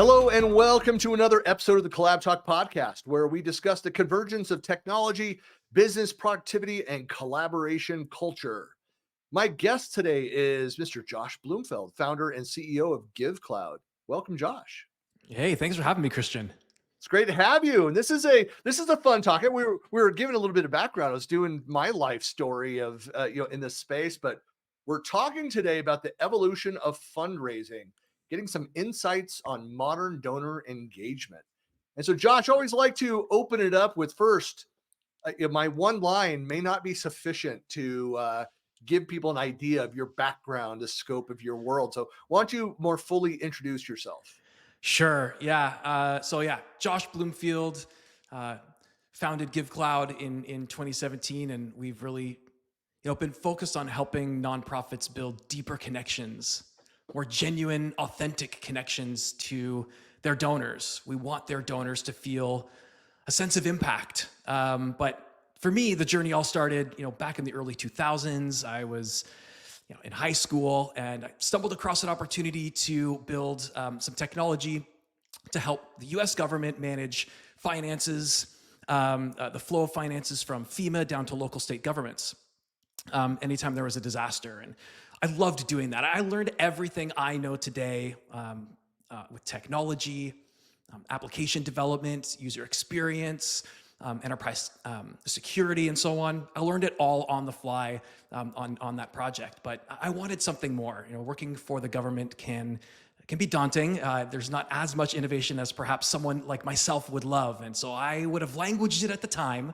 Hello and welcome to another episode of the CollabTalk Podcast, where we discuss the convergence of technology, business productivity, and collaboration culture. My guest today is Mr. Josh Bloomfield, founder and CEO of Givecloud. Welcome, Josh. Hey, thanks for having me, Christian. It's great to have you. And this is a fun talk. We were given a little bit of background. I was doing my life story of in this space, but we're talking today about the evolution of fundraising, getting some insights on modern donor engagement. And so, Josh, I always like to open it up with first, my one line may not be sufficient to give people an idea of your background, the scope of your world. So why don't you more fully introduce yourself? Sure. Yeah. Josh Bloomfield founded Givecloud in 2017, and we've really, been focused on helping nonprofits build deeper connections, more genuine, authentic connections to their donors. We want their donors to feel a sense of impact. But for me, the journey all started, back in the early 2000s. I was in high school, and I stumbled across an opportunity to build some technology to help the US government manage finances, the flow of finances from FEMA down to local state governments anytime there was a disaster. And I loved doing that. I learned everything I know today with technology, application development, user experience, enterprise security, and so on. I learned it all on the fly on that project, but I wanted something more. Working for the government can be daunting. There's not as much innovation as perhaps someone like myself would love, and so I would have languaged it at the time.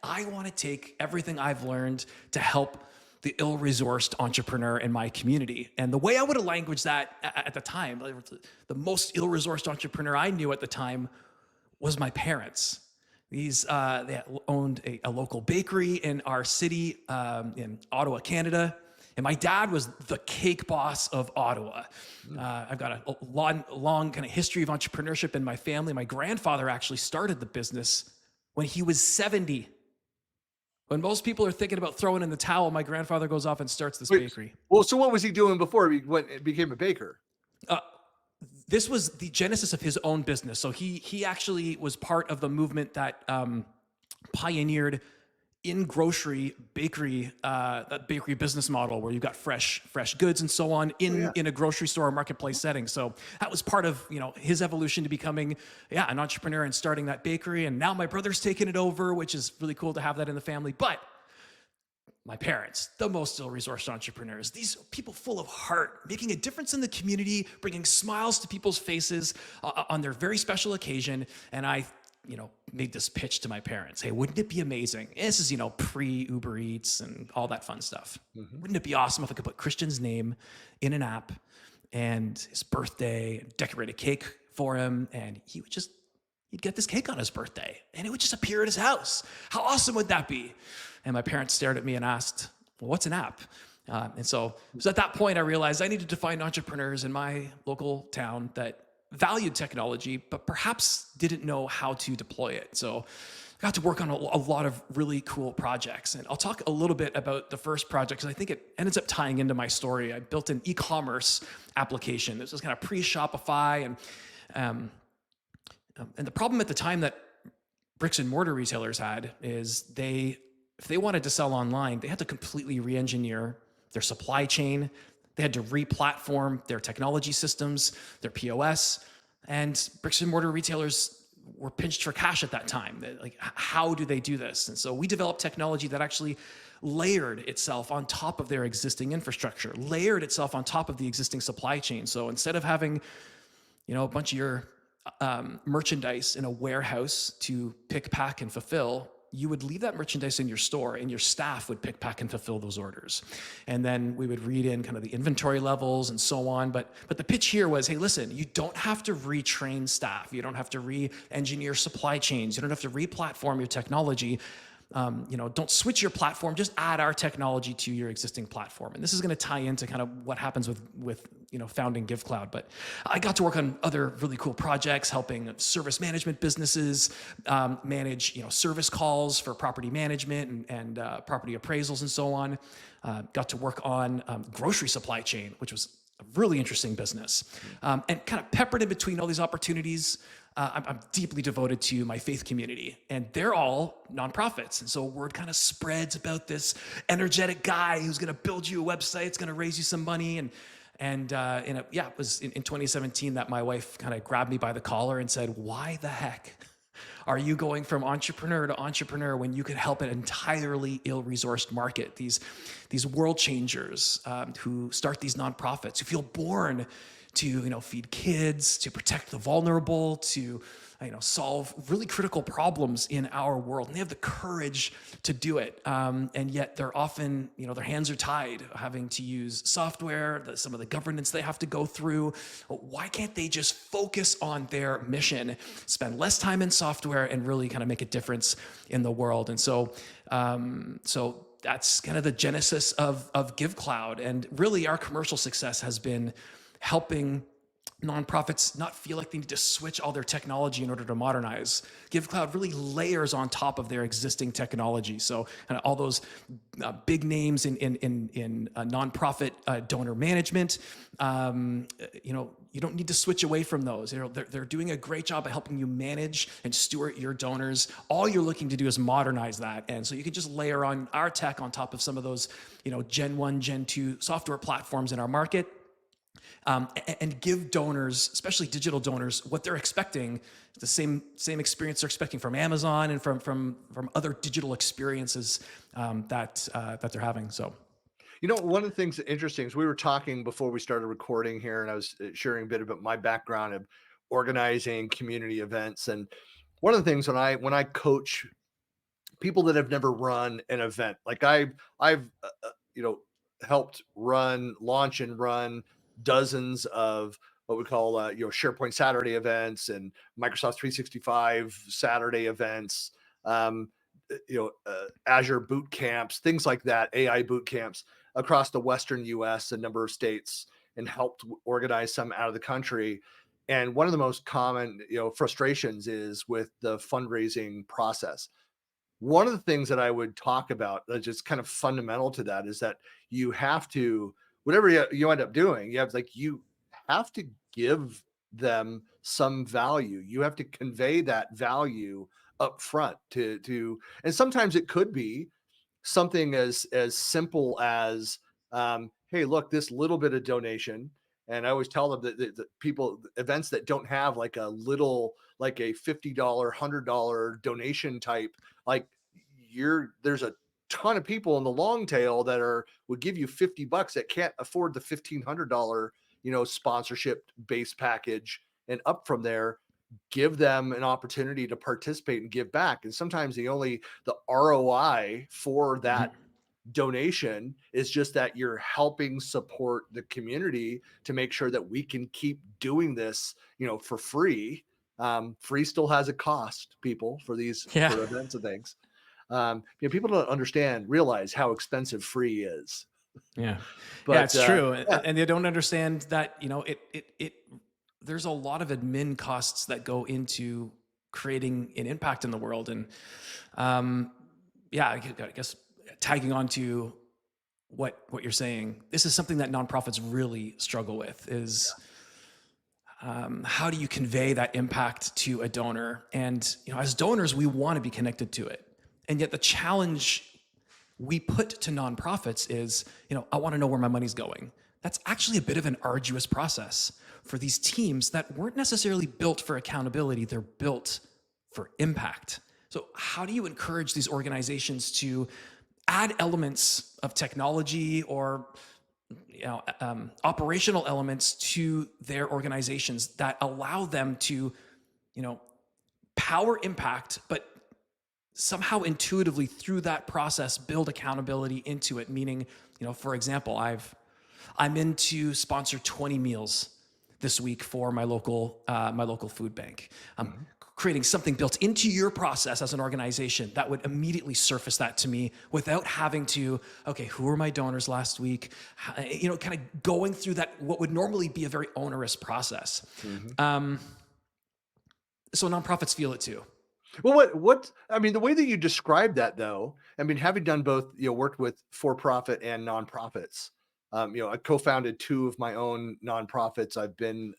I want to take everything I've learned to help the ill-resourced entrepreneur in my community. And the way I would have languaged that at the time, the most ill-resourced entrepreneur I knew at the time was my parents. They owned a local bakery in our city in Ottawa, Canada. And my dad was the cake boss of Ottawa. I've got a long kind of history of entrepreneurship in my family. My grandfather actually started the business when he was 70. When most people are thinking about throwing in the towel, my grandfather goes off and starts this bakery. Well, so what was he doing before he became a baker? This was the genesis of his own business. So he actually was part of the movement that pioneered in grocery bakery, that bakery business model where you've got fresh goods and so on in a grocery store or marketplace setting. So that was part of his evolution to becoming an entrepreneur and starting that bakery. And now my brother's taken it over, which is really cool to have that in the family. But my parents, the most ill-resourced entrepreneurs, these people full of heart, making a difference in the community, bringing smiles to people's faces on their very special occasion. And I made this pitch to my parents. Hey, wouldn't it be amazing? And this is, pre-Uber Eats and all that fun stuff. Mm-hmm. Wouldn't it be awesome if I could put Christian's name in an app and his birthday, decorate a cake for him, and he'd get this cake on his birthday, and it would just appear at his house. How awesome would that be? And my parents stared at me and asked, well, what's an app? And so it was at that point I realized I needed to find entrepreneurs in my local town that valued technology, but perhaps didn't know how to deploy it. So I got to work on a lot of really cool projects. And I'll talk a little bit about the first project, because I think it ends up tying into my story. I built an e-commerce application. This was kind of pre-Shopify. And the problem at the time that bricks and mortar retailers had is if they wanted to sell online, they had to completely re-engineer their supply chain. They had to re-platform their technology systems, their POS, and bricks and mortar retailers were pinched for cash at that time. Like, how do they do this? And so we developed technology that actually layered itself on top of their existing infrastructure, layered itself on top of the existing supply chain. So instead of having, a bunch of your merchandise in a warehouse to pick, pack, and fulfill, you would leave that merchandise in your store, and your staff would pick, pack, and fulfill those orders. And then we would read in kind of the inventory levels and so on. But the pitch here was, hey, listen, you don't have to retrain staff. You don't have to re-engineer supply chains. You don't have to re-platform your technology. Don't switch your platform, just add our technology to your existing platform. And this is going to tie into kind of what happens with founding Givecloud. But I got to work on other really cool projects, helping service management businesses manage, service calls for property management and property appraisals and so on. Got to work on grocery supply chain, which was a really interesting business. And kind of peppered in between all these opportunities, I'm deeply devoted to my faith community, and they're all nonprofits. And so word kind of spreads about this energetic guy who's going to build you a website, it's going to raise you some money. It was in 2017 that my wife kind of grabbed me by the collar and said, "Why the heck are you going from entrepreneur to entrepreneur when you could help an entirely ill-resourced market? These world changers who start these nonprofits, who feel born to feed kids, to protect the vulnerable, to solve really critical problems in our world, and they have the courage to do it. And yet they're often, their hands are tied, having to use software, some of the governance they have to go through. Why can't they just focus on their mission, spend less time in software, and really kind of make a difference in the world?" And so that's kind of the genesis of Givecloud. And really our commercial success has been helping nonprofits not feel like they need to switch all their technology in order to modernize. Givecloud really layers on top of their existing technology. So kind of all those big names in nonprofit donor management, you don't need to switch away from those. They're doing a great job at helping you manage and steward your donors. All you're looking to do is modernize that. And so you can just layer on our tech on top of some of those, Gen 1, Gen 2 software platforms in our market. And give donors, especially digital donors, what they're expecting, the same experience they're expecting from Amazon and from other digital experiences that they're having. So, One of the things that interesting is we were talking before we started recording here, and I was sharing a bit about my background of organizing community events. And one of the things when I coach people that have never run an event, like I've helped launch and run dozens of what we call SharePoint Saturday events and Microsoft 365 Saturday events, Azure boot camps, things like that, AI boot camps across the Western US, a number of states, and helped organize some out of the country. And one of the most common frustrations is with the fundraising process. One of the things that I would talk about that's just kind of fundamental to that is that you have to, whatever you end up doing, you have to give them some value. You have to convey that value up front and sometimes it could be something as simple as, hey, look, this little bit of donation. And I always tell them that people, events that don't have like a $50 $100 donation type, like there's a ton of people in the long tail that would give you $50 that can't afford the $1,500 sponsorship base package. And up from there, give them an opportunity to participate and give back. And sometimes the ROI for that donation is just that you're helping support the community to make sure that we can keep doing this, for free. Free still has a cost, people, for events and things. People don't realize how expensive free is. Yeah. But It's true. And they don't understand that, there's a lot of admin costs that go into creating an impact in the world. And I guess tagging on to what you're saying, this is something that nonprofits really struggle with is how do you convey that impact to a donor? And, as donors, we want to be connected to it. And yet the challenge we put to nonprofits is, I want to know where my money's going. That's actually a bit of an arduous process for these teams that weren't necessarily built for accountability. They're built for impact. So how do you encourage these organizations to add elements of technology or operational elements to their organizations that allow them to, power impact, but somehow intuitively through that process build accountability into it? Meaning, for example, I'm in to sponsor 20 meals this week for my local food bank. Creating something built into your process as an organization that would immediately surface that to me without having to, okay, who were my donors last week? Kind of going through that, what would normally be a very onerous process. So nonprofits feel it too. Well, the way that you describe that, though, having done both, worked with for-profit and nonprofits, I co-founded two of my own nonprofits. I've been,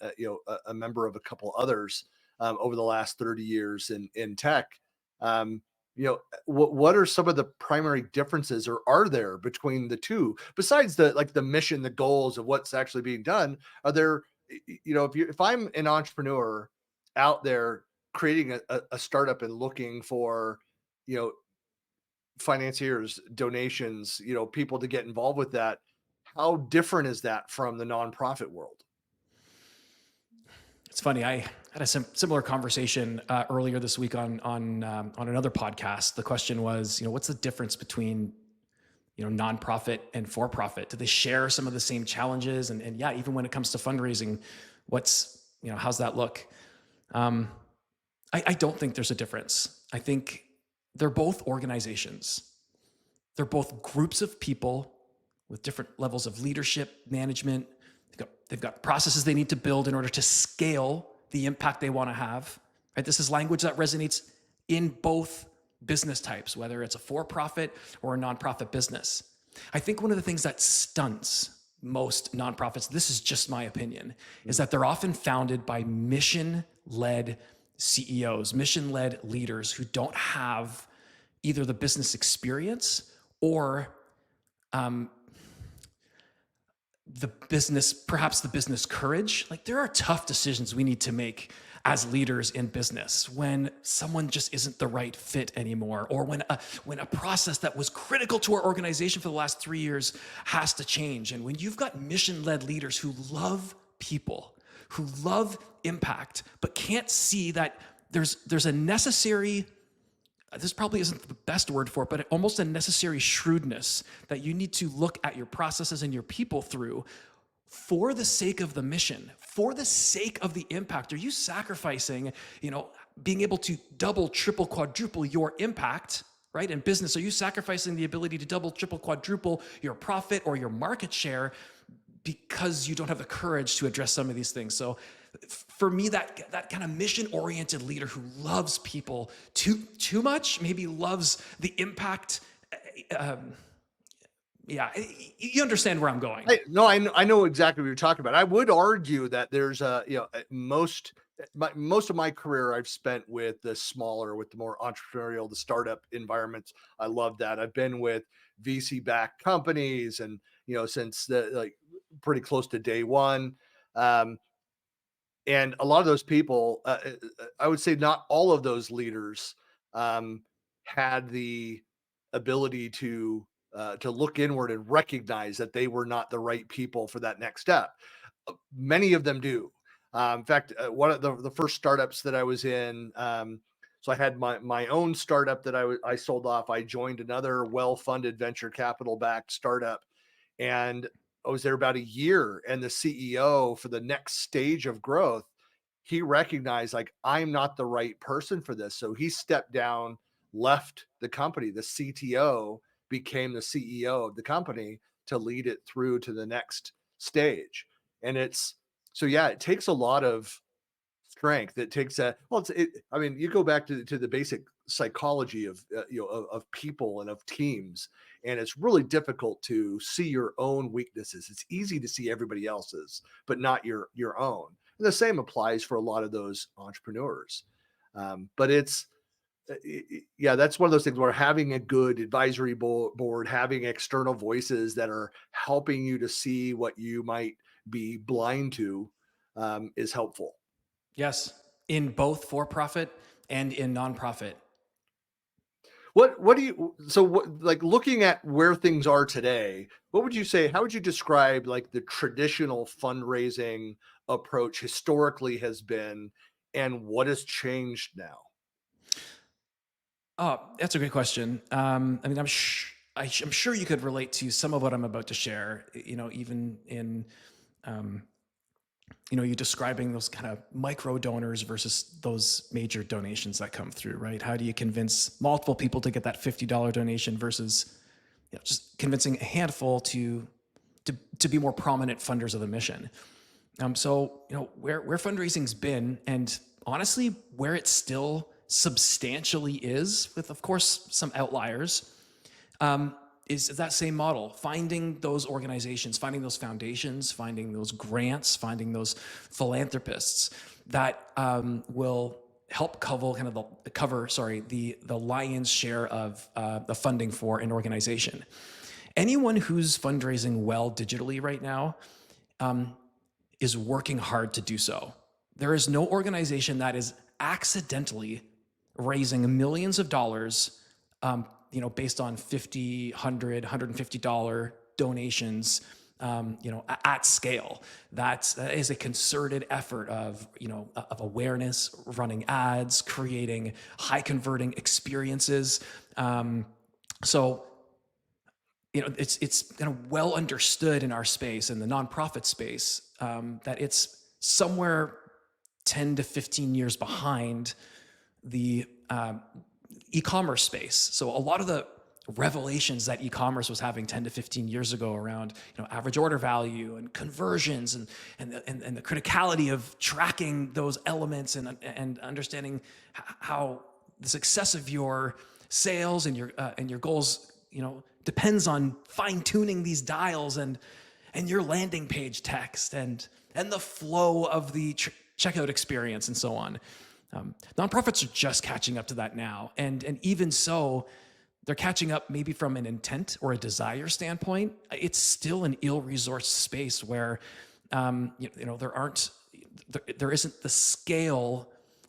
a member of a couple others over the last 30 years in tech. Um, what are some of the primary differences, or are there, between the two, besides the mission, the goals of what's actually being done? Are there, if I'm an entrepreneur out there creating a startup and looking for, you know, financiers, donations, people to get involved with that, how different is that from the nonprofit world? It's funny. I had a similar conversation earlier this week on another podcast. The question was, what's the difference between nonprofit and for profit? Do they share some of the same challenges? And yeah, even when it comes to fundraising, how's that look? I don't think there's a difference. I think they're both organizations. They're both groups of people with different levels of leadership, management. They've got processes they need to build in order to scale the impact they want to have. Right? This is language that resonates in both business types, whether it's a for-profit or a nonprofit business. I think one of the things that stunts most nonprofits, this is just my opinion, is that they're often founded by mission-led CEOs, mission-led leaders who don't have either the business experience or perhaps the business courage. Like, there are tough decisions we need to make as leaders in business when someone just isn't the right fit anymore, or when a process that was critical to our organization for the last 3 years has to change. And when you've got mission-led leaders who love people, who love impact, but can't see that there's a necessary, this probably isn't the best word for it, but almost a necessary shrewdness that you need to look at your processes and your people through for the sake of the mission, for the sake of the impact. Are you sacrificing, being able to double, triple, quadruple your impact, right? In business, are you sacrificing the ability to double, triple, quadruple your profit or your market share because you don't have the courage to address some of these things? So for me, that kind of mission-oriented leader who loves people too much, maybe loves the impact. Yeah, you understand where I'm going. I know exactly what you're talking about. I would argue that there's most of my career I've spent with with the more entrepreneurial, the startup environments. I love that. I've been with VC-backed companies, and since pretty close to day one. And a lot of those people, I would say not all of those leaders had the ability to look inward and recognize that they were not the right people for that next step. Many of them do. In fact, one of the first startups that I was in, so I had my own startup that I sold off. I joined another well-funded venture capital-backed startup, and I was there about a year. And the CEO for the next stage of growth, he recognized, like, I'm not the right person for this. So he stepped down, left the company. The CTO became the CEO of the company to lead it through to the next stage. And it takes a lot of strength. It takes I mean, you go back to the basic psychology of of people and of teams, and it's really difficult to see your own weaknesses. It's easy to see everybody else's, but not your own. And the same applies for a lot of those entrepreneurs. But that's one of those things where having a good advisory board, having external voices that are helping you to see what you might be blind to, is helpful. Yes, in both for-profit and in nonprofit. What do you, so what, like, looking at where things are today, what would you say, how would you describe like the traditional fundraising approach historically has been, and what has changed now? Oh, that's a great question. I mean, I'm sure you could relate to some of what I'm about to share. Even in you describing those kind of micro donors versus those major donations that come through, right? How do you convince multiple people to get that $50 donation versus just convincing a handful to be more prominent funders of the mission? So where fundraising's been, and honestly where it still substantially is, with of course some outliers. is that same model, finding those organizations, finding those foundations, finding those grants, finding those philanthropists that will help cover the lion's share of the funding for an organization. Anyone who's fundraising well digitally right now is working hard to do so. There is no organization that is accidentally raising millions of dollars, based on $50, $100, $150 donations, at scale. That is a concerted effort of awareness, running ads, creating high converting experiences. So it's well understood in our space, in the nonprofit space, that it's somewhere 10 to 15 years behind the e-commerce space. So a lot of the revelations that e-commerce was having 10 to 15 years ago around average order value and conversions and the criticality of tracking those elements and understanding how the success of your sales and your goals depends on fine-tuning these dials and your landing page text and the flow of the checkout experience and so on. Nonprofits are just catching up to that now, and even so, they're catching up maybe from an intent or a desire standpoint. It's still an ill-resourced space where there isn't the scale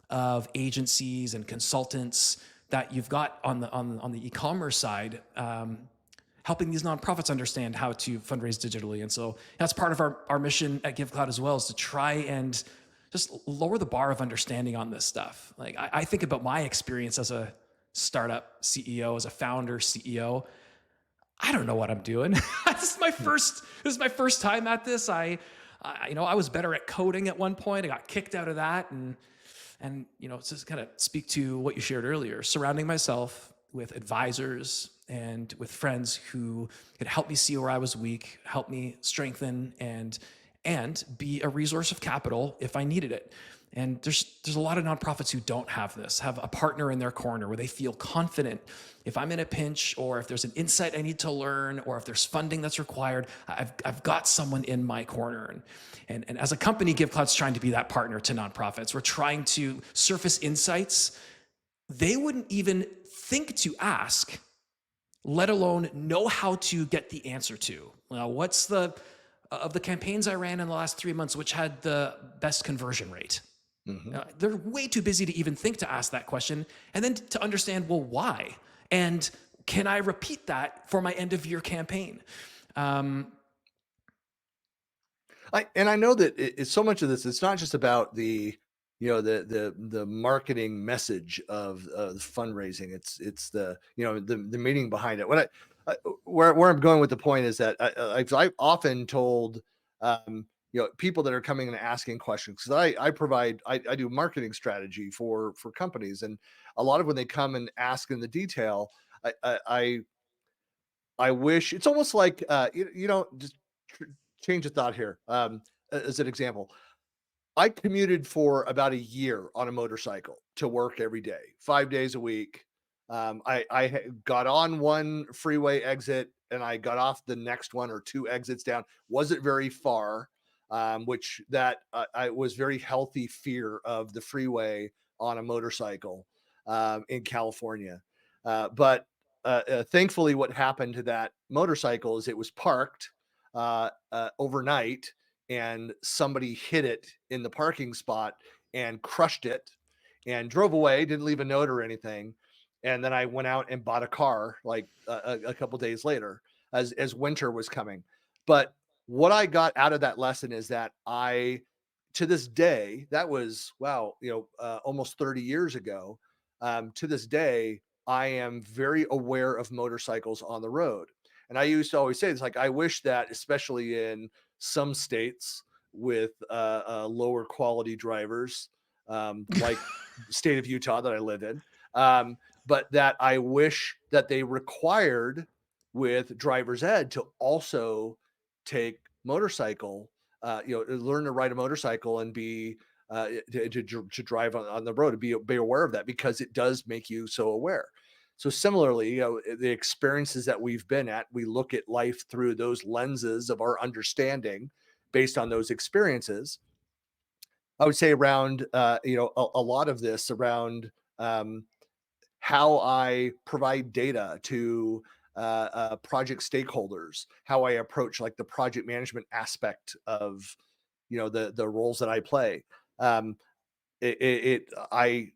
of agencies and consultants that you've got on the e-commerce side, helping these nonprofits understand how to fundraise digitally. And so that's part of our mission at Givecloud as well, is to try and just lower the bar of understanding on this stuff. Like I think about my experience as a startup CEO, as a founder CEO. I don't know what I'm doing. This is my first time at this. I was better at coding at one point. I got kicked out of that, and just kind of speak to what you shared earlier, surrounding myself with advisors and with friends who could help me see where I was weak, help me strengthen, and be a resource of capital if I needed it. And there's a lot of nonprofits who don't have this, have a partner in their corner where they feel confident. If I'm in a pinch, or if there's an insight I need to learn, or if there's funding that's required, I've got someone in my corner. And as a company, Givecloud's trying to be that partner to nonprofits. We're trying to surface insights they wouldn't even think to ask, let alone know how to get the answer to. Now, what's of the campaigns I ran in the last 3 months, which had the best conversion rate? Mm-hmm. They're way too busy to even think to ask that question, and then to understand, well, why? And can I repeat that for my end of year campaign? I know that it's so much of this. It's not just about the marketing message of fundraising. It's the the meaning behind it. Where I'm going with the point is that I've often told people that are coming and asking questions, because I do marketing strategy for companies, and a lot of when they come and ask in the detail, I wish it's almost like just change of thought here. As an example, I commuted for about a year on a motorcycle to work every day, 5 days a week. I got on one freeway exit and I got off the next one or two exits down. Wasn't very far, which that I was very healthy fear of the freeway on a motorcycle in California. But thankfully, what happened to that motorcycle is it was parked overnight, and somebody hit it in the parking spot and crushed it and drove away, didn't leave a note or anything. And then I went out and bought a car like a couple days later as winter was coming. But what I got out of that lesson is that to this day, that was, wow, almost 30 years ago. To this day, I am very aware of motorcycles on the road. And I used to always say, it's like, I wish that, especially in some states with lower quality drivers, like the state of Utah that I live in, but that I wish that they required with driver's ed to also take motorcycle, learn to ride a motorcycle and be to drive on the road, to be aware of that, because it does make you so aware. So similarly, the experiences that we've been at, we look at life through those lenses of our understanding based on those experiences. I would say around, a lot of this around, um, how I provide data to project stakeholders, how I approach like the project management aspect of, the roles that I play. Um, I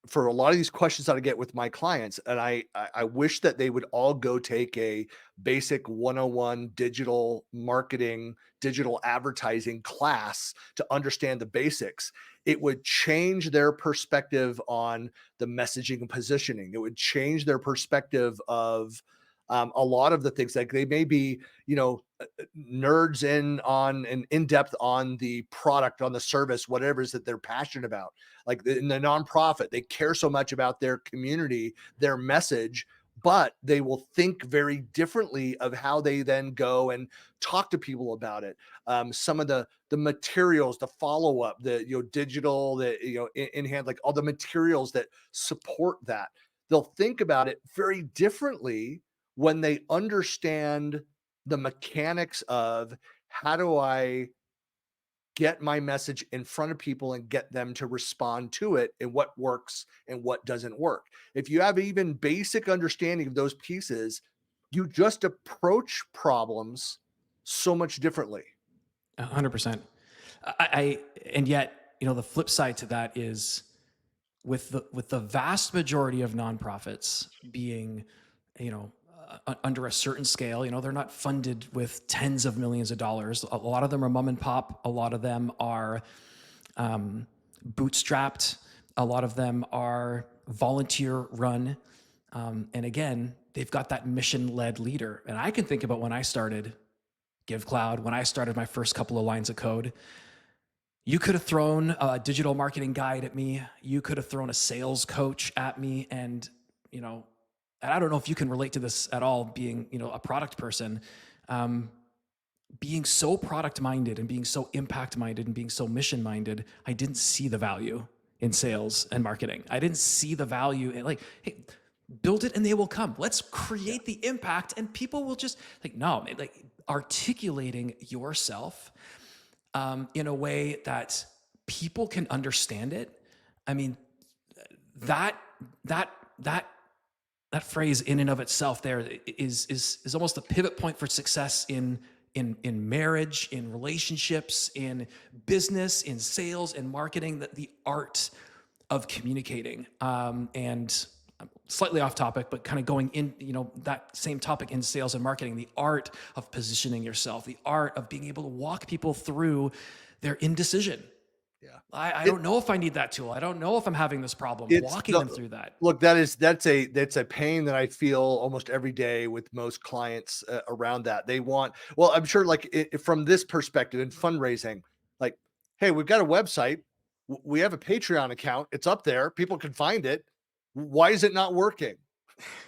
for a lot of these questions that I get with my clients, and I wish that they would all go take a basic 101 digital marketing, digital advertising class to understand the basics. It would change their perspective on the messaging and positioning. It would change their perspective of a lot of the things like they may be, nerds in depth on the product, on the service, whatever it is that they're passionate about like in the nonprofit, they care so much about their community, their message, but they will think very differently of how they then go and talk to people about it. Some of the materials, the follow up, the digital, the in hand, like all the materials that support that. They'll think about it very differently when they understand the mechanics of how do I get my message in front of people and get them to respond to it and what works and what doesn't work. If you have even basic understanding of those pieces, you just approach problems so much differently. 100%. And yet, the flip side to that is with the vast majority of nonprofits being, under a certain scale, they're not funded with tens of millions of dollars. A lot of them are mom and pop. A lot of them are bootstrapped. A lot of them are volunteer run. And again, they've got that mission led leader. And I can think about when I started GiveCloud, when I started my first couple of lines of code. You could have thrown a digital marketing guide at me. You could have thrown a sales coach at me. And I don't know if you can relate to this at all, being, a product person. Being so product minded and being so impact minded and being so mission minded, I didn't see the value in sales and marketing. I didn't see the value in like, hey, build it and they will come. Let's create the impact and people will just like, no, like articulating yourself in a way that people can understand it. I mean, that that that that phrase in and of itself there is almost a pivot point for success in marriage, in relationships, in business, in sales, and marketing. That the art of communicating. And slightly off topic, but kind of going in, that same topic in sales and marketing, the art of positioning yourself, the art of being able to walk people through their indecision. Yeah. I It, don't know if I need that tool. I don't know if I'm having this problem, it's walking them the through that. look, that's a pain that I feel almost every day with most clients around that. They want, well, I'm sure like from this perspective in fundraising, like, hey, we've got a website, we have a Patreon account, it's up there, people can find it. Why is it not working?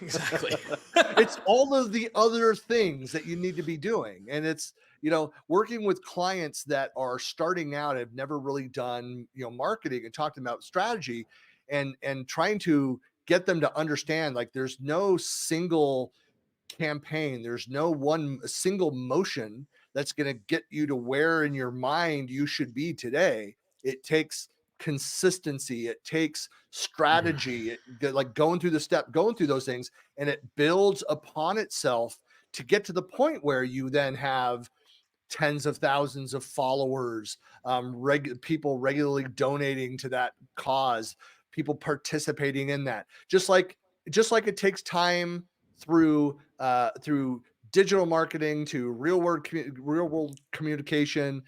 Exactly. It's all of the other things that you need to be doing. And it's, working with clients that are starting out, have never really done, marketing and talking about strategy and trying to get them to understand like there's no single campaign. There's no one single motion that's going to get you to where in your mind you should be today. It takes consistency, it takes strategy, like going through those things, and it builds upon itself to get to the point where you then have tens of thousands of followers, people regularly donating to that cause, people participating in that. Just like it takes time through digital marketing to real world communication,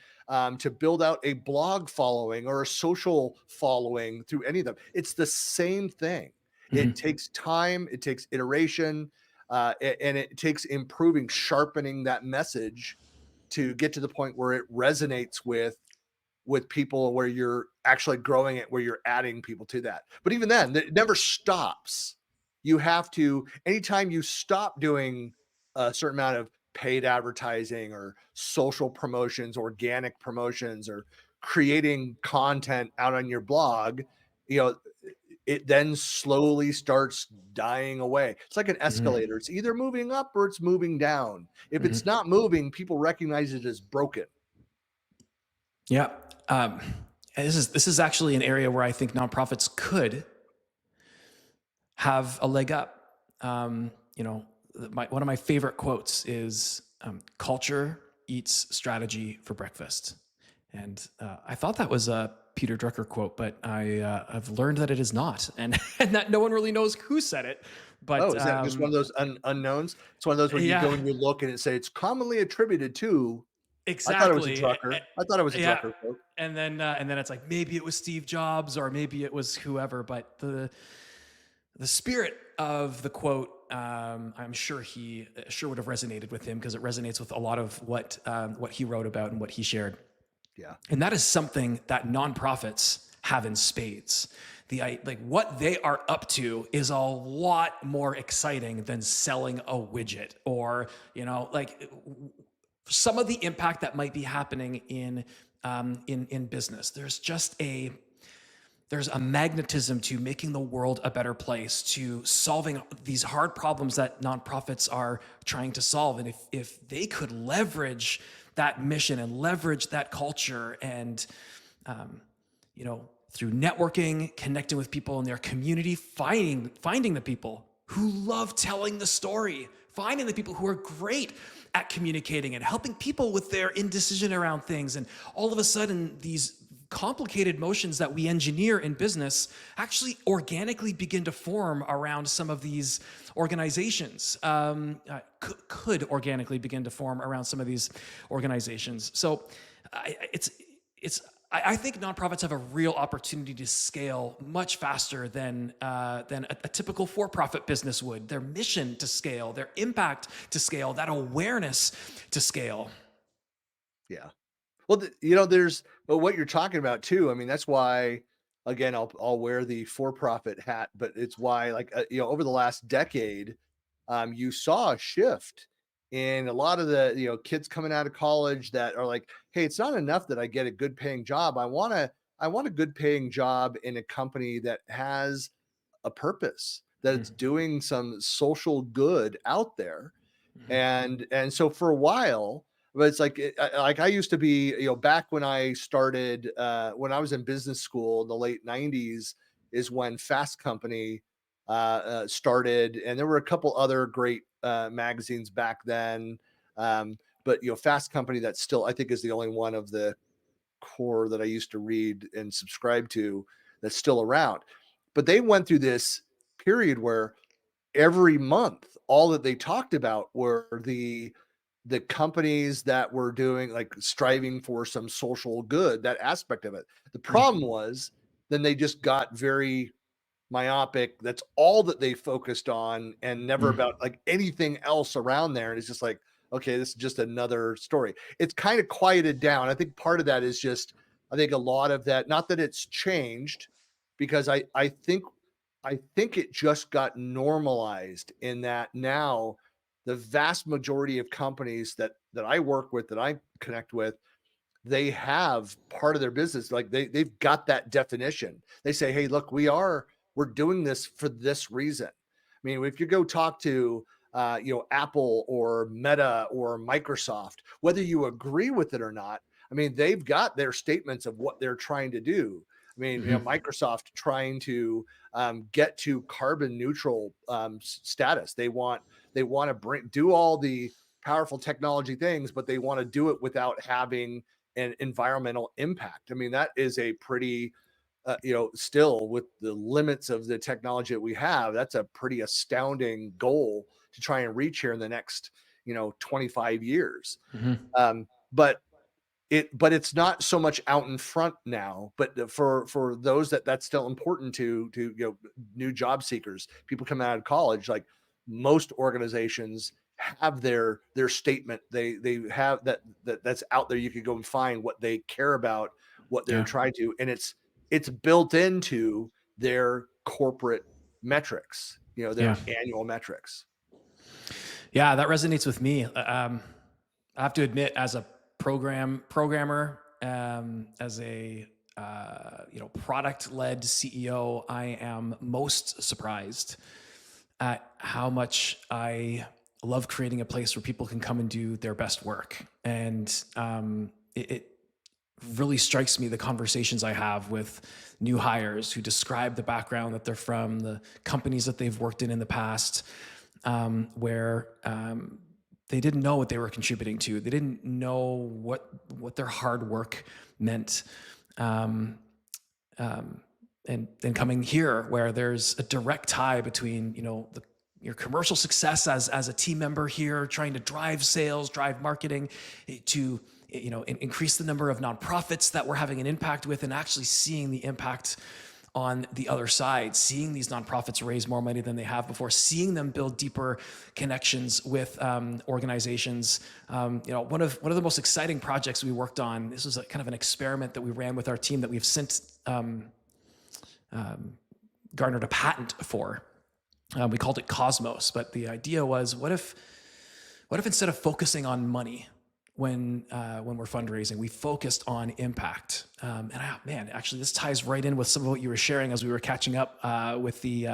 to build out a blog following or a social following through any of them. It's the same thing. It Mhm. takes time, it takes iteration, and it takes improving, sharpening that message to get to the point where it resonates with people, where you're actually growing it, where you're adding people to that. But even then, it never stops. You have to, anytime you stop doing a certain amount of paid advertising or social promotions, organic promotions, or creating content out on your blog, you know, it then slowly starts dying away. It's like an Mhm. escalator. It's either moving up or it's moving down. If Mhm. it's not moving, people recognize it as broken. Yeah. Um, and this is actually an area where I think nonprofits could have a leg up. One of my favorite quotes is "Culture eats strategy for breakfast," and I thought that was a Peter Drucker quote, but I've learned that it is not, and and that no one really knows who said it. Oh, But is that just one of those unknowns? It's one of those where you yeah, go and you look and it say it's commonly attributed to. I thought it was a exactly. Drucker. I thought it was a Yeah, Drucker quote. and then it's like maybe it was Steve Jobs or maybe it was whoever, but the spirit of the quote, I'm sure he sure would have resonated with him because it resonates with a lot of what he wrote about and what he shared. Yeah. And that is something that nonprofits have in spades. Like what they are up to is a lot more exciting than selling a widget or, like some of the impact that might be happening in business. There's a magnetism to making the world a better place, to solving these hard problems that nonprofits are trying to solve. And if they could leverage that mission and leverage that culture and, through networking, connecting with people in their community, finding the people who love telling the story, finding the people who are great at communicating and helping people with their indecision around things. And all of a sudden, these complicated motions that we engineer in business actually organically begin to form around some of these organizations, could organically begin to form around some of these organizations. So I think nonprofits have a real opportunity to scale much faster than a typical for-profit business would. Their mission to scale, their impact to scale, that awareness to scale. Yeah. Well, there's what you're talking about too. I mean, that's why, again, I'll wear the for-profit hat, but it's why, like, over the last decade, you saw a shift in a lot of the kids coming out of college that are like, hey, it's not enough that I get a good paying job. I want a good paying job in a company that has a purpose, that it's Mhm. doing some social good out there. Mhm. And so for a while, but it's like like I used to be, back when I started, when I was in business school in the late 90s is when Fast Company started, and there were a couple other great magazines back then. But Fast Company, that still I think is the only one of the core that I used to read and subscribe to that's still around. But they went through this period where every month all that they talked about were the companies that were doing, like, striving for some social good, that aspect of it. The problem was then they just got very myopic. That's all that they focused on and never Mhm. about like anything else around there. And it's just like, okay, this is just another story. It's kind of quieted down. I think part of that is just, I think a lot of that, not that it's changed, because I think it just got normalized in that now the vast majority of companies that I work with, that I connect with, they have part of their business, like they've got that definition. They say, hey, look, we're doing this for this reason. I mean, if you go talk to Apple or Meta or Microsoft, whether you agree with it or not, I mean, they've got their statements of what they're trying to do. I mean, Mhm. Microsoft trying to get to carbon neutral status. They want to do all the powerful technology things, but they want to do it without having an environmental impact. I mean, that is a pretty, still with the limits of the technology that we have, that's a pretty astounding goal to try and reach here in the next, 25 years. Mhm. But it's not so much out in front now, but for those that's still important to new job seekers, people coming out of college, like most organizations have their statement. They have that's out there. You could go and find what they care about, what they're Yeah. trying to, and it's built into their corporate metrics, their Yeah. annual metrics. Yeah, that resonates with me. I have to admit, as a programmer, as a product-led CEO, I am most surprised at how much I love creating a place where people can come and do their best work. And it really strikes me the conversations I have with new hires who describe the background that they're from, the companies that they've worked in the past, where they didn't know what they were contributing to. They didn't know what their hard work meant. And coming here where there's a direct tie between, your commercial success as a team member here, trying to drive sales, drive marketing, to increase the number of nonprofits that we're having an impact with, and actually seeing the impact on the other side, seeing these nonprofits raise more money than they have before, seeing them build deeper connections with organizations. One of the most exciting projects we worked on, this was a kind of an experiment that we ran with our team that we've since garnered a patent for. We called it Cosmos, but the idea was, what if instead of focusing on money when we're fundraising, we focused on impact? Actually, this ties right in with some of what you were sharing as we were catching up with the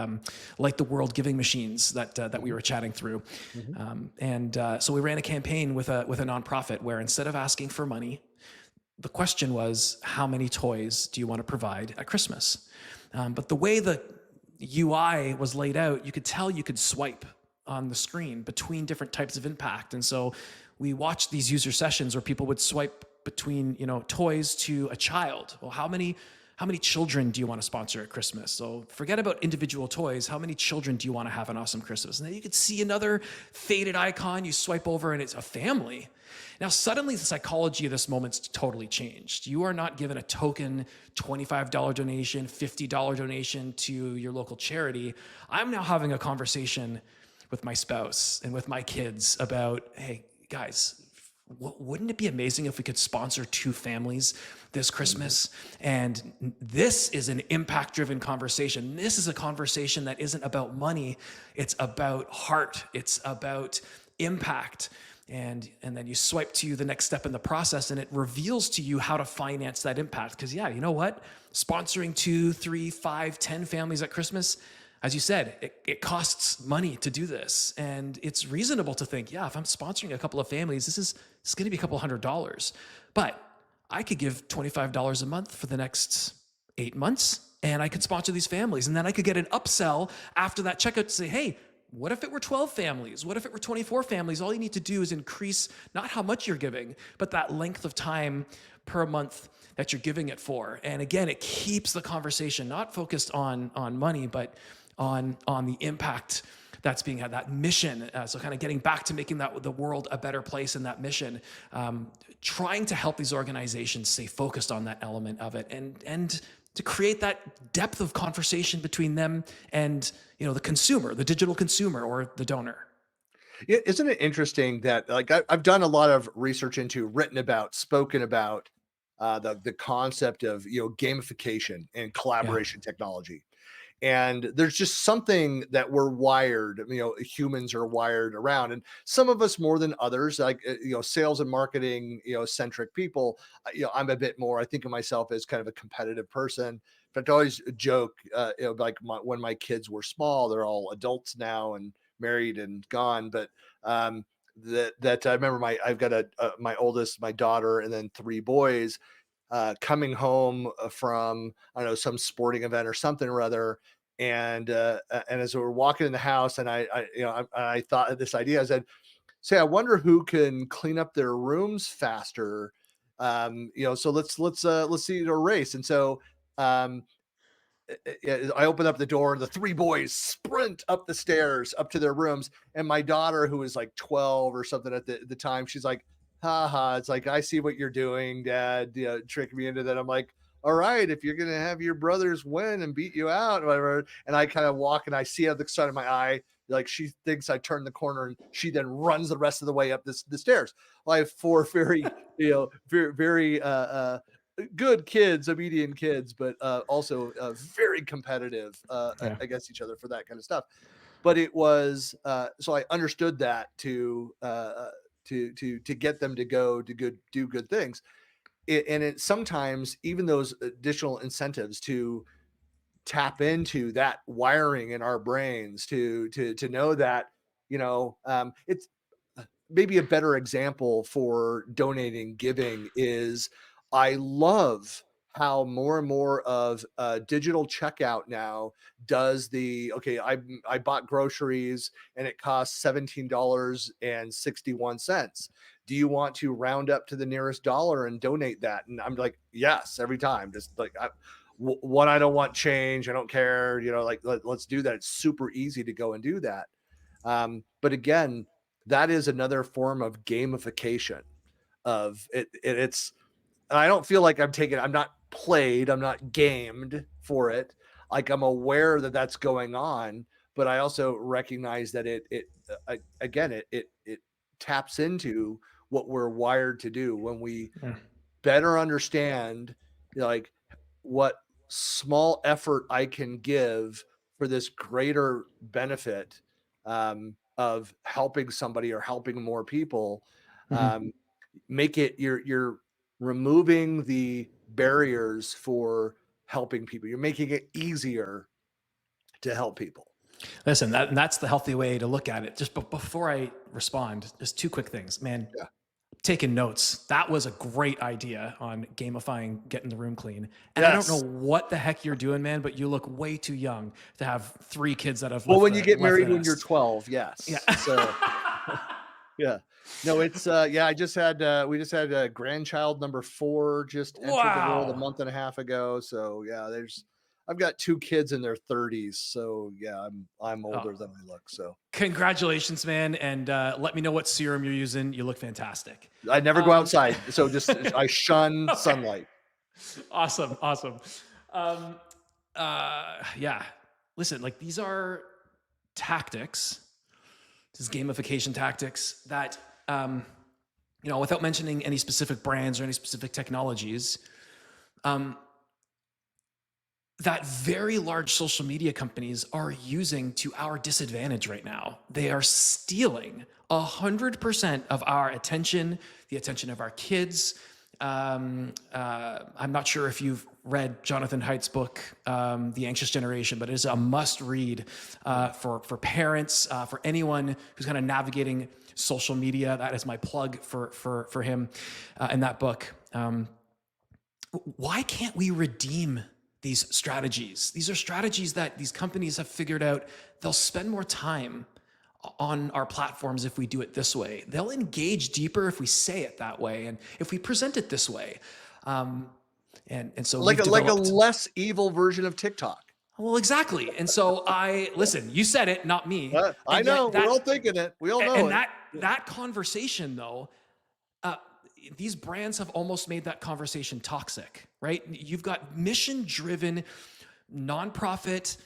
Light the World giving machines that we were chatting through. So we ran a campaign with a nonprofit where instead of asking for money, the question was, how many toys do you want to provide at Christmas? But the way the UI was laid out, you could tell you could swipe on the screen between different types of impact. And so we watched these user sessions where people would swipe between, toys to a child. Well, how many children do you want to sponsor at Christmas? So forget about individual toys. How many children do you want to have an awesome Christmas? And then you could see another faded icon. You swipe over and it's a family. Now, suddenly the psychology of this moment's totally changed. You are not given a token $25 donation, $50 donation to your local charity. I'm now having a conversation with my spouse and with my kids about, hey, guys, wouldn't it be amazing if we could sponsor 2 families this Christmas? And this is an impact-driven conversation. This is a conversation that isn't about money. It's about heart. It's about impact. And then you swipe to the next step in the process, and it reveals to you how to finance that impact. Because you know what? Sponsoring 2, 3, 5, 10 families at Christmas, as you said, it costs money to do this. And it's reasonable to think, if I'm sponsoring a couple of families, it's going to be a couple $100. But I could give $25 a month for the next 8 months, and I could sponsor these families. And then I could get an upsell after that checkout to say, hey, what if it were 12 families? What if it were 24 families? All you need to do is increase not how much you're giving, but that length of time per month that you're giving it for. And again, it keeps the conversation not focused on money, but on the impact that's being had, that mission. So kind of getting back to making the world a better place, and that mission, trying to help these organizations stay focused on that element of it, and to create that depth of conversation between them and the consumer, the digital consumer, or the donor. Yeah, isn't it interesting that, like, I've done a lot of research into, written about, spoken about the concept of gamification and Yeah. collaboration technology. And there's just something that we're wired, humans are wired around, and some of us more than others, like, sales and marketing, centric people. I'm a bit more, I think of myself as kind of a competitive person. But I always joke, like, when my kids were small, they're all adults now and married and gone. But that I remember I've got my oldest, my daughter, and then 3 boys, coming home from, I don't know, some sporting event or something or other. And as we were walking in the house, and I thought of this idea. I said, "Say, I wonder who can clean up their rooms faster." So let's see a race. And so um, I open up the door, and the 3 boys sprint up the stairs up to their rooms. And my daughter, who was like 12 or something at the time, she's like, "Ha ha!" It's like, "I see what you're doing, Dad. Tricking me into that." I'm like, "All right, if you're gonna have your brothers win and beat you out, whatever." And I kind of walk, and I see out the side of my eye, like, she thinks I turned the corner, and she then runs the rest of the way up the stairs. Well, I have 4 very, very, very good kids, obedient kids, but also very competitive Yeah. against each other for that kind of stuff. But it was, so I understood that to get them to go to do good things. it sometimes even those additional incentives to tap into that wiring in our brains to know that, it's maybe a better example for donating giving is I love how more and more of digital checkout now does the okay. I bought groceries and it costs $17.61. Do you want to round up to the nearest dollar and donate that? And I'm like, yes, every time. Just like one, I don't want change. I don't care. Like let's do that. It's super easy to go and do that. But again, that is another form of gamification of it. It's I don't feel like I'm not played, I'm not gamed for it. Like I'm aware that that's going on, but I also recognize that again, it taps into what we're wired to do when we Yeah. better understand, like what small effort I can give for this greater benefit of helping somebody or helping more people. Mhm. Um, Make it you're removing the barriers for helping people. You're making it easier to help people. Listen, that's the healthy way to look at it. Just before I respond, just two quick things, man. Yeah. Taking notes. That was a great idea on gamifying getting the room clean. And I don't know Yes. what the heck you're doing, man, but you look way too young to have 3 kids that have Well, left when you the get left the married when you're nest. 12, Yeah. yes. So yeah. No, it's yeah, we just had grandchild number 4 just entered the world a Wow. month and a half ago. So yeah, I've got 2 kids in their 30s. So yeah, I'm Oh, older than I look. So congratulations, man. And let me know what serum you're using. You look fantastic. I never go Um, outside. So just I shun okay. sunlight. Awesome. Awesome. Um, yeah. Listen, like these are tactics, this is gamification tactics that, without mentioning any specific brands or any specific technologies, um, that very large social media companies are using to our disadvantage right now. They are stealing 100% of our attention, the attention of our kids. I'm not sure if you've read Jonathan Haidt's book, The Anxious Generation, but it is a must read for parents, for anyone who's kind of navigating social media. That is my plug for him in that book. Why can't we redeem these strategies? These are strategies that these companies have figured out. They'll spend more time on our platforms if we do it this way. They'll engage deeper if we say it that way and if we present it this way. Um, and so Like we've a developed. less evil version of TikTok. Well, exactly. And so I listen. You said it, not me. I And yet know, we're all thinking it. We all know and it. that conversation though, uh, these brands have almost made that conversation toxic, right? You've got mission-driven nonprofit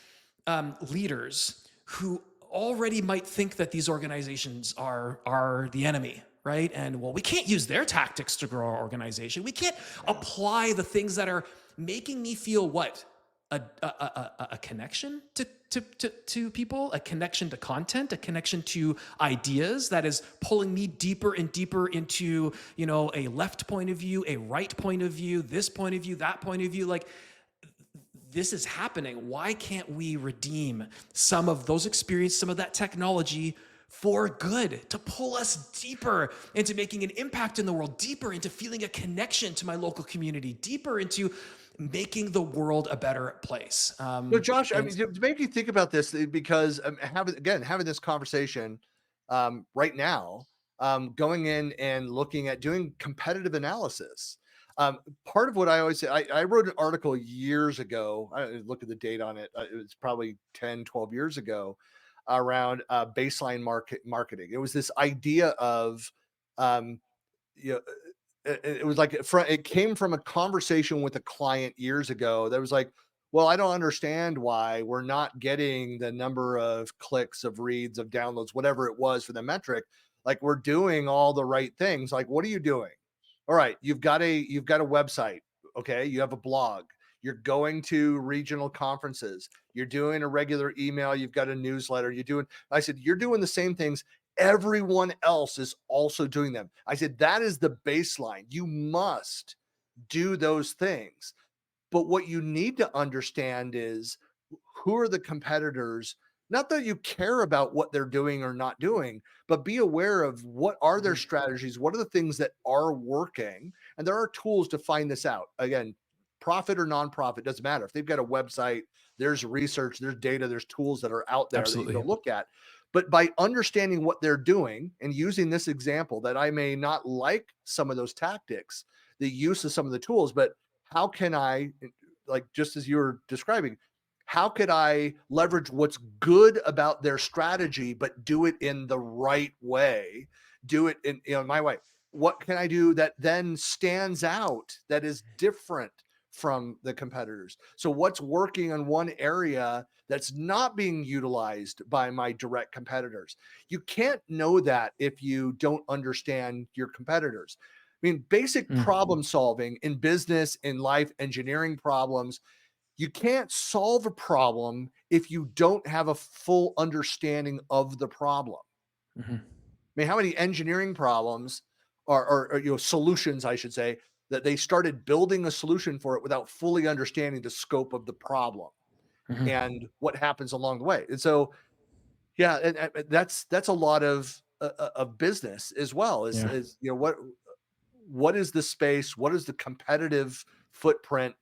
leaders who already might think that these organizations are the enemy, right? And well, we can't use their tactics to grow our organization. We can't apply the things that are making me feel what a connection to people, a connection to content, a connection to ideas that is pulling me deeper and deeper into, a left point of view, a right point of view, this point of view, that point of view. Like this is happening. Why can't we redeem some of those experiences, some of that technology for good, to pull us deeper into making an impact in the world, deeper into feeling a connection to my local community, deeper into making the world a better place. No, Josh, I And mean, to make you think about this because having this conversation right now, going in and looking at doing competitive analysis. Part of what I always say, I wrote an article years ago. I look at the date on it. It was probably 10, 12 years ago around baseline marketing. It was this idea of, um, you know, it was like it came from a conversation with a client years ago that was like, well, I don't understand why we're not getting the number of clicks, of reads, of downloads, whatever it was for the metric. Like we're doing all the right things. Like, what are you doing? All right, you've got a website. Okay, you have a blog. You're going to regional conferences. You're doing a regular email. You've got a newsletter. You're doing. I said you're doing the same things everyone else is also doing them. I said, that is the baseline. You must do those things. But what you need to understand is who are the competitors? Not that you care about what they're doing or not doing, but be aware of what are their Mhm. strategies, what are the things that are working, and there are tools to find this out. Again, profit or nonprofit doesn't matter. If they've got a website, there's research, there's data, there's tools that are out there that you can Absolutely. look at. But by understanding what they're doing and using this example, that I may not like some of those tactics, the use of some of the tools, but how can I, like just as you were describing, how could I leverage what's good about their strategy, but do it in the right way? Do it in, my way. What can I do that then stands out, that is different from the competitors? So what's working in one area that's not being utilized by my direct competitors? You can't know that if you don't understand your competitors. I mean, basic Mm. problem solving in business, in life, engineering problems, you can't solve a problem if you don't have a full understanding of the problem. Mhm. I mean, how many engineering problems or solutions, I should say, that they started building a solution for it without fully understanding the scope of the problem Mhm. and what happens along the way. And so, yeah, and that's a lot of business as well. Yeah. Is what is the space? What is the competitive footprint?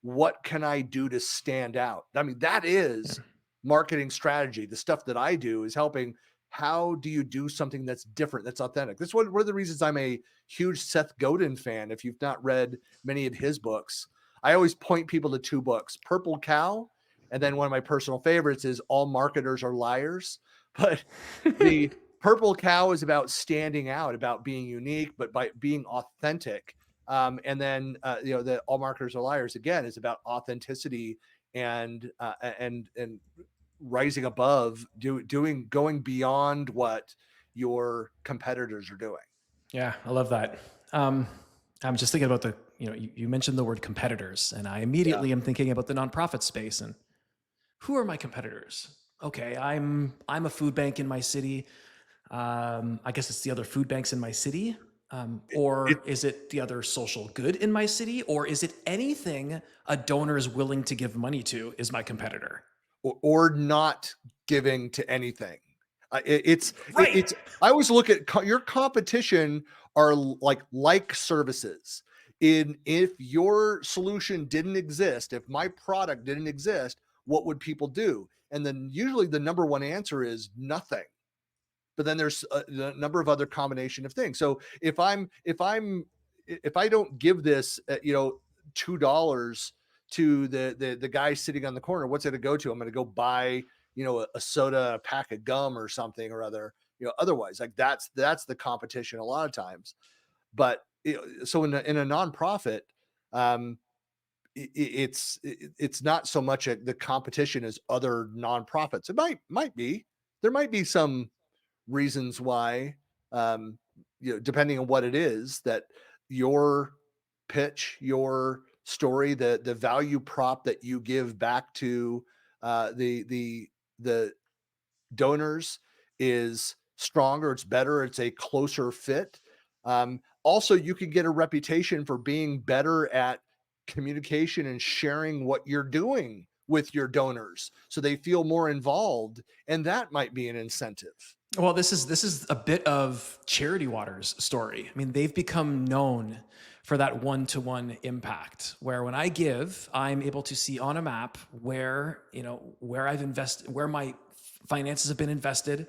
What can I do to stand out? I mean, that Yeah. is marketing strategy. The stuff that I do is helping. How do you do something that's different, that's authentic? That's one of the reasons I'm a huge Seth Godin fan. If you've not read many of his books, I always point people to two books: Purple Cow, and then one of my personal favorites is All Marketers Are Liars. But the Purple Cow is about standing out, about being unique, but by being authentic. And then the All Marketers Are Liars again is about authenticity and rising above, going beyond what your competitors are doing. Yeah, I love that. Um, I'm just thinking about you mentioned the word competitors, and I Yeah. immediately am thinking about the nonprofit space and who are my competitors? Okay, I'm a food bank in my city. I guess it's the other food banks in my city. It, Or is it the other social good in my city? Or is it anything a donor is willing to give money to is my competitor? or not giving to anything. Right. It's. I always look at your competition are like services. In If your solution didn't exist, if my product didn't exist, what would people do? And then usually the number one answer is nothing. But then there's a number of other combination of things. So if I don't give this $2 to the guy sitting on the corner, what's it going to go to? I'm going to go buy a soda, a pack of gum or something or other. Otherwise, like that's the competition a lot of times. But so in a nonprofit, um, it's not so much the competition as other nonprofits. It might be. There might be some reasons why, um, depending on what it is, that your pitch, your story, the value prop that you give back to the donors is stronger, it's better, it's a closer fit. Also, you can get a reputation for being better at communication and sharing what you're doing with your donors so they feel more involved, and that might be an incentive. Well, this is a bit of Charity Water's story. I mean, they've become known for that one-to-one impact, where when I give, I'm able to see on a map where I've invested, where my finances have been invested.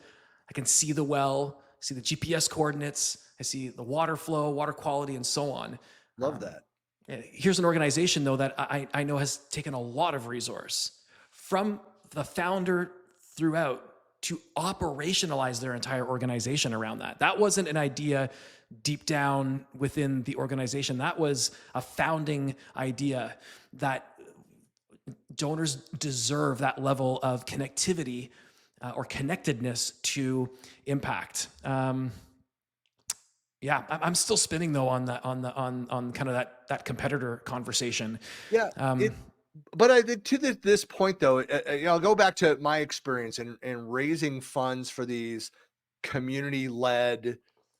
I can see the well, see the GPS coordinates, I see the water flow, water quality, and so on. Love Um, that. Here's an organization, though, that I know has taken a lot of resource from the founder throughout to operationalize their entire organization around that. That wasn't an idea deep down within the organization. That was a founding idea that donors deserve that level of connectivity or connectedness to impact. Yeah, I'm still spinning though on on kind of that competitor conversation. Yeah, Um, it but I think to this point though, I'll go back to my experience in raising funds for these community-led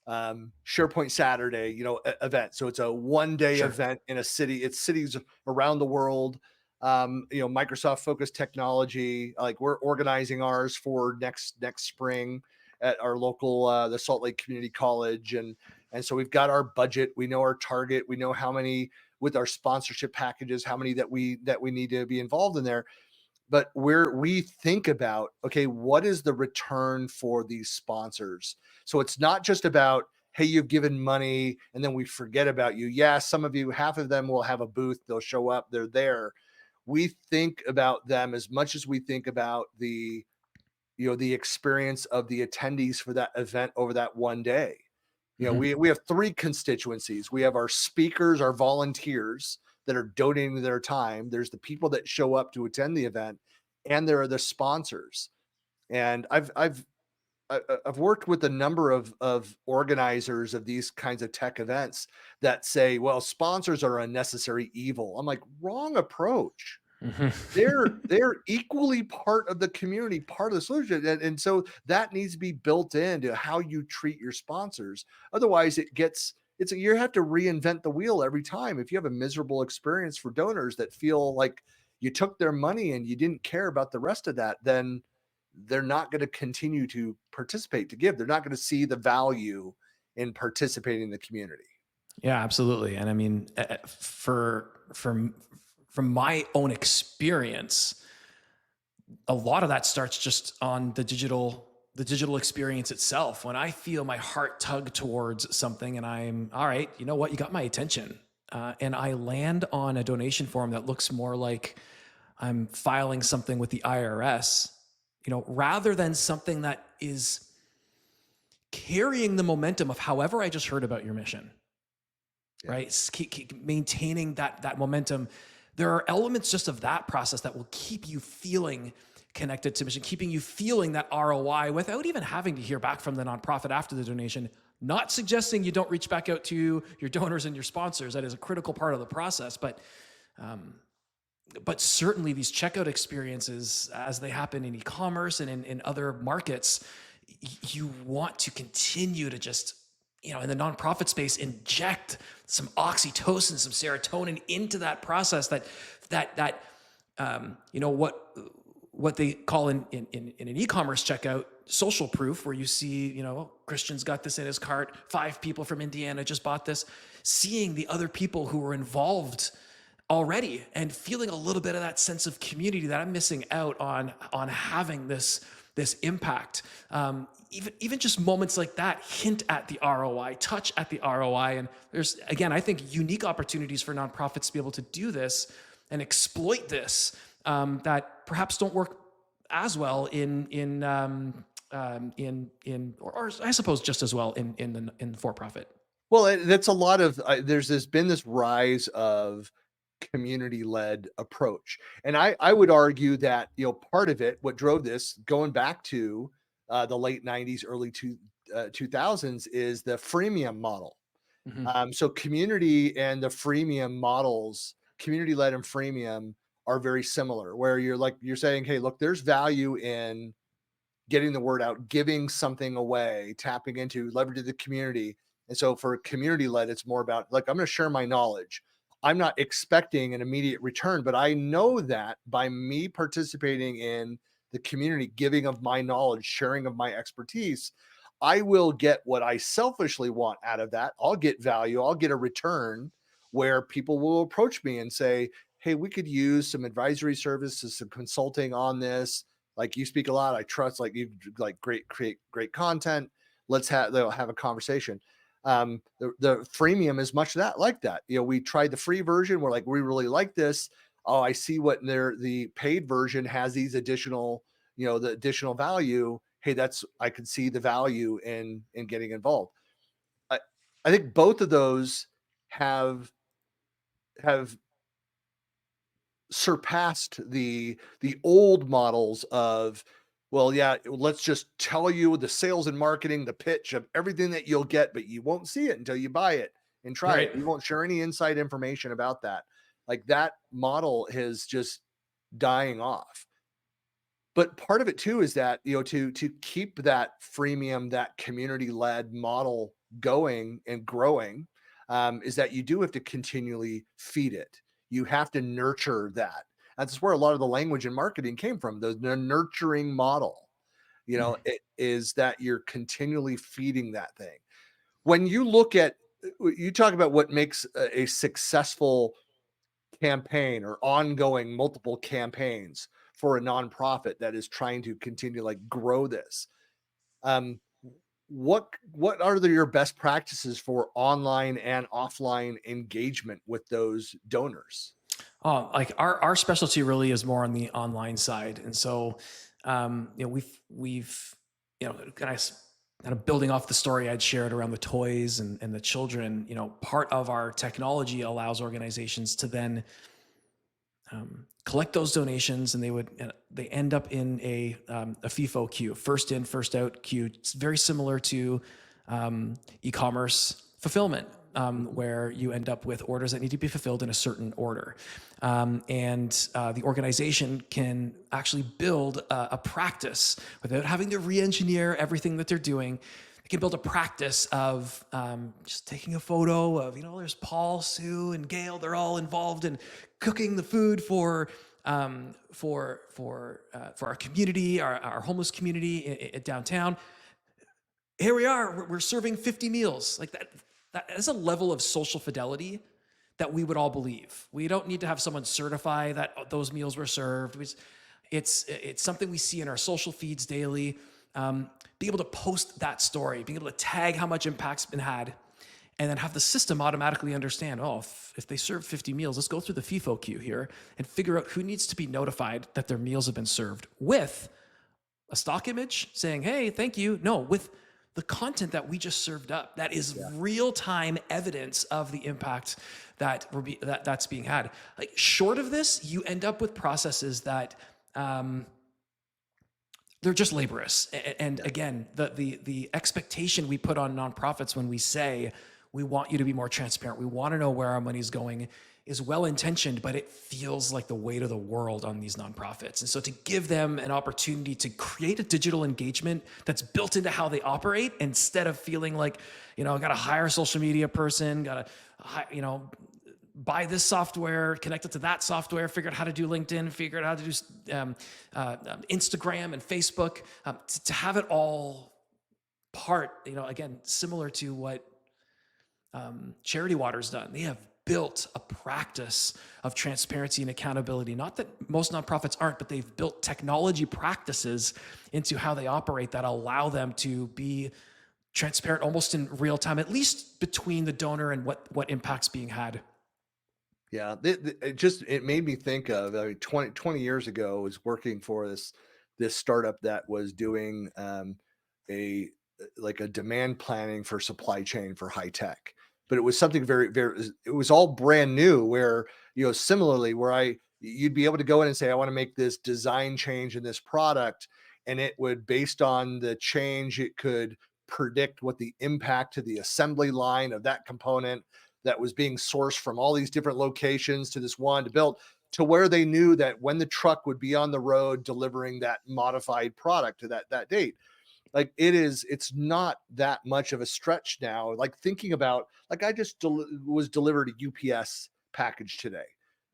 SharePoint Saturday, event. So it's a one-day Sure. event in a city. It's cities around the world. Microsoft focused technology. Like we're organizing ours for next spring at our local the Salt Lake Community College, and so we've got our budget. We know our target. We know how many with our sponsorship packages, how many that we need to be involved in there. But where we think about, okay, what is the return for these sponsors? So it's not just about, hey, you've given money and then we forget about you. Yeah, some of you, half of them will have a booth, they'll show up, they're there. We think about them as much as we think about the experience of the attendees for that event over that one day. Mhm. We have three constituencies. We have our speakers, our volunteers that are donating their time. There's the people that show up to attend the event, and there are the sponsors. And I've worked with a number of organizers of these kinds of tech events that say, well, sponsors are a necessary evil. I'm like, wrong approach. Mhm. They're equally part of the community, part of the solution, and so that needs to be built into how you treat your sponsors. Otherwise, you have to reinvent the wheel every time. If you have a miserable experience for donors that feel like you took their money and you didn't care about the rest of that, then they're not going to continue to participate to give. They're not going to see the value in participating in the community. Yeah, absolutely. And I mean, from my own experience, a lot of that starts just on the digital experience itself. When I feel my heart tug towards something, and I'm all right, you know what, you got my attention, and I land on a donation form that looks more like I'm filing something with the IRS, rather than something that is carrying the momentum of however I just heard about your mission, Yeah. right? Keep maintaining that momentum. There are elements just of that process that will keep you feeling connected to mission, keeping you feeling that ROI without even having to hear back from the nonprofit after the donation. Not suggesting you don't reach back out to your donors and your sponsors. That is a critical part of the process, um, but certainly these checkout experiences, as they happen in e-commerce and in other markets, you want to continue to just, in the nonprofit space, inject some oxytocin, some serotonin into that process, that what they call in an e-commerce checkout social proof, where you see, Christian's got this in his cart, 5 people from Indiana just bought this, seeing the other people who were involved already and feeling a little bit of that sense of community that I'm missing out on having this impact. Even just moments like that hint at the ROI, touch at the ROI. And there's, again, I think, unique opportunities for nonprofits to be able to do this and exploit this, that perhaps don't work as well or I suppose just as well in the for-profit. Well, that's a lot of there's been this rise of community-led approach, and I would argue that part of it, what drove this, going back to the late '90s, early 2000s, is the freemium model. Mhm. So community and the freemium models, community-led and freemium, are very similar. Where you're saying, hey, look, there's value in getting the word out, giving something away, tapping into, leveraging the community. And so for community led, it's more about like, I'm going to share my knowledge. I'm not expecting an immediate return, but I know that by me participating in the community, giving of my knowledge, sharing of my expertise, I will get what I selfishly want out of that. I'll get value, I'll get a return where people will approach me and say, hey, we could use some advisory services, some consulting on this. Like, you speak a lot, I trust, like, you like create great content. They'll have a conversation. The freemium is much that like that. We tried the free version. We're like, we really like this. Oh, I see what the paid version has these additional, the additional value. Hey, I can see the value in getting involved. I, I think both of those have surpassed the old models of, well, yeah, let's just tell you the sales and marketing, the pitch of everything that you'll get, but you won't see it until you buy it and try it. Right. We won't share any inside information about that. Like, that model is just dying off. But part of it too is that, to keep that freemium, that community led model going and growing, is that you do have to continually feed it. You have to nurture that. That's where a lot of the language in marketing came from, the nurturing model. It is that you're continually feeding that thing. When you look at, you talk about what makes a successful campaign or ongoing multiple campaigns for a nonprofit that is trying to continue like grow this. Um, what are your best practices for online and offline engagement with those donors? Like our specialty really is more on the online side, and so we've kind of building off the story I'd shared around the toys and the children. Part of our technology allows organizations to then collect those donations, and they end up in a FIFO queue, first in, first out queue. It's very similar to e-commerce fulfillment, where you end up with orders that need to be fulfilled in a certain order. And the organization can actually build a practice without having to re-engineer everything that they're doing. They can build a practice of just taking a photo of, there's Paul, Sue, and Gail. They're all involved in cooking the food for our community, our homeless community downtown. Here we are. We're serving 50 meals. Like that. That is a level of social fidelity that we would all believe. We don't need to have someone certify that those meals were served. It's something we see in our social feeds daily. Being able to post that story, being able to tag how much impact's been had, and then have the system automatically understand, if they serve 50 meals, let's go through the FIFO queue here and figure out who needs to be notified that their meals have been served, with a stock image saying, hey, thank you. No, with the content that we just served up. That is real-time evidence of the impact that's being had. Like, short of this, you end up with processes that they're just laborious. And again, the expectation we put on nonprofits when we say we want you to be more transparent, we want to know where our money's going, is well-intentioned, but it feels like the weight of the world on these nonprofits. And so to give them an opportunity to create a digital engagement that's built into how they operate, instead of feeling like, I got to hire a social media person, got to, buy this software, connect it to that software, figure out how to do LinkedIn, figure out how to do Instagram and Facebook, to have it all part, again, similar to what Charity Water's done. They have built a practice of transparency and accountability. Not that most nonprofits aren't, but they've built technology practices into how they operate that allow them to be transparent almost in real time, at least between the donor and what impact's being had. Yeah, it made me think of 20 years ago, I was working for this startup that was doing a a demand planning for supply chain for high tech. But it was something very, very, it was all brand new, where, similarly, where you'd be able to go in and say, I want to make this design change in this product. And it would, based on the change, it could predict what the impact to the assembly line of that component that was being sourced from all these different locations to this one to build, to where they knew that when the truck would be on the road delivering that modified product to that date. Like, it's not that much of a stretch now. Like, thinking about, like, I just was delivered a UPS package today.